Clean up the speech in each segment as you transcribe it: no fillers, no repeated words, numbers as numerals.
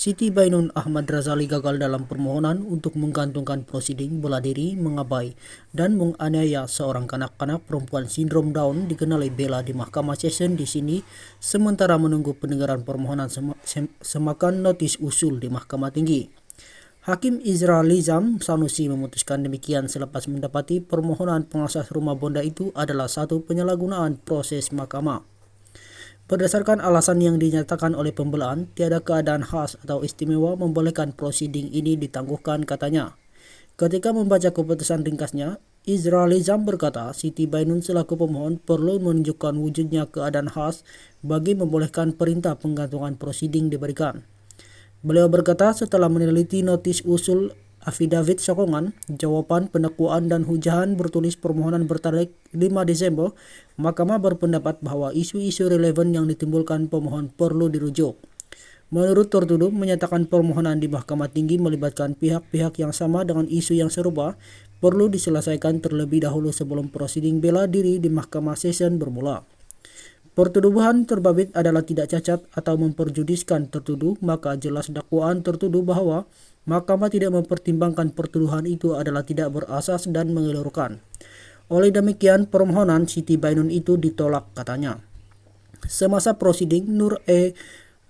Siti Bainun Ahmad Razali gagal dalam permohonan untuk menggantungkan prosiding bela diri, mengabai, dan menganiaya seorang kanak-kanak perempuan sindrom Down dikenali Bella di Mahkamah Session di sini, sementara menunggu pendengaran permohonan semakan notis usul di Mahkamah Tinggi. Hakim Izralizam Sanusi memutuskan demikian selepas mendapati permohonan pengasas rumah bonda itu adalah satu penyalahgunaan proses mahkamah. Berdasarkan alasan yang dinyatakan oleh pembelaan, tiada keadaan khas atau istimewa membolehkan prosiding ini ditangguhkan, katanya. Ketika membaca keputusan ringkasnya, Izralizam berkata Siti Bainun selaku pemohon perlu menunjukkan wujudnya keadaan khas bagi membolehkan perintah penggantungan prosiding diberikan. Beliau berkata setelah meneliti notis usul afidavit sokongan, jawaban, pendakwaan, dan hujahan bertulis permohonan bertarikh 5 Desember, Mahkamah berpendapat bahwa isu-isu relevan yang ditimbulkan pemohon perlu dirujuk. Menurut tertuduh, menyatakan permohonan di Mahkamah Tinggi melibatkan pihak-pihak yang sama dengan isu yang serupa perlu diselesaikan terlebih dahulu sebelum prosiding bela diri di Mahkamah Session bermula. Pertuduhan terbabit adalah tidak cacat atau memperjudiskan tertuduh, maka jelas dakwaan tertuduh bahwa Mahkamah tidak mempertimbangkan pertuduhan itu adalah tidak berasas dan mengelurkan. Oleh demikian, permohonan Siti Bainun itu ditolak, katanya. Semasa prosiding, Nur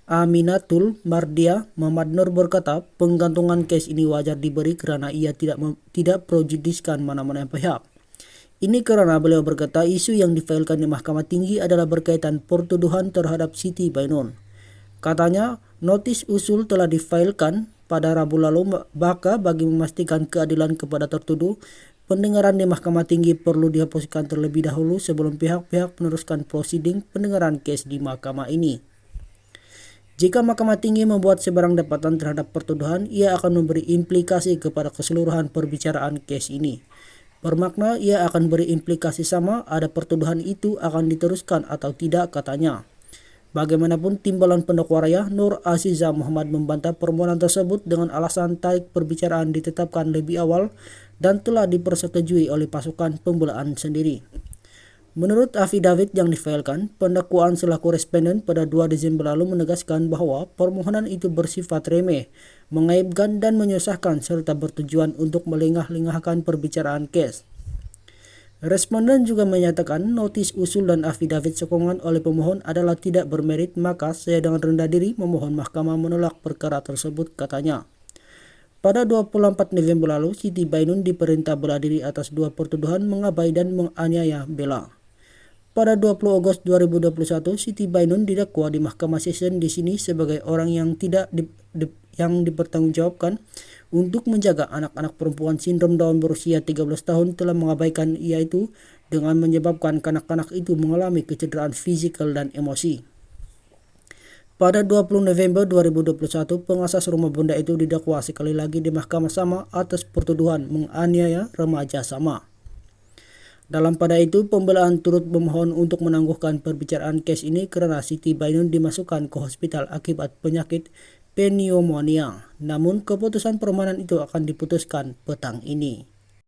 Aminatul Mardia Muhammad Nur berkata, penggantungan kes ini wajar diberi karena ia tidak prejudiskan mana-mana pihak. Ini karena beliau berkata isu yang difailkan di Mahkamah Tinggi adalah berkaitan pertuduhan terhadap Siti Bainun. Katanya, notis usul telah difailkan pada Rabu lalu, maka bagi memastikan keadilan kepada tertuduh, pendengaran di Mahkamah Tinggi perlu dihapuskan terlebih dahulu sebelum pihak-pihak meneruskan prosiding pendengaran kes di mahkamah ini. Jika Mahkamah Tinggi membuat sebarang dapatan terhadap pertuduhan, ia akan memberi implikasi kepada keseluruhan perbicaraan kes ini. Bermakna ia akan beri implikasi sama ada pertuduhan itu akan diteruskan atau tidak, katanya. Bagaimanapun timbalan pendakwa raya, Nur Aziza Muhammad membantah permohonan tersebut dengan alasan tarik perbicaraan ditetapkan lebih awal dan telah dipersetujui oleh pasukan pembelaan sendiri. Menurut afidavit yang difailkan, pendakwaan selaku responden pada 2 Desember lalu menegaskan bahwa permohonan itu bersifat remeh, mengaibkan dan menyusahkan serta bertujuan untuk melengah-lengahkan perbicaraan kes. Responden juga menyatakan notis usul dan afidavit sokongan oleh pemohon adalah tidak bermerit, maka saya dengan rendah diri memohon mahkamah menolak perkara tersebut, katanya. Pada 24 November lalu, Siti Bainun diperintah bela diri atas 2 pertuduhan mengabai dan menganiaya Bella. Pada 20 Agustus 2021, Siti Bainun didakwa di Mahkamah Session di sini sebagai orang yang yang dipertanggungjawabkan untuk menjaga anak-anak perempuan sindrom Down berusia 13 tahun telah mengabaikan ia itu dengan menyebabkan kanak-kanak itu mengalami kecederaan fisikal dan emosi. Pada 20 November 2021, pengasas rumah bonda itu didakwa sekali lagi di mahkamah sama atas pertuduhan menganiaya remaja sama. Dalam pada itu, pembelaan turut memohon untuk menangguhkan perbicaraan kes ini karena Siti Bainun dimasukkan ke hospital akibat penyakit pneumonia. Namun, keputusan permohonan itu akan diputuskan petang ini.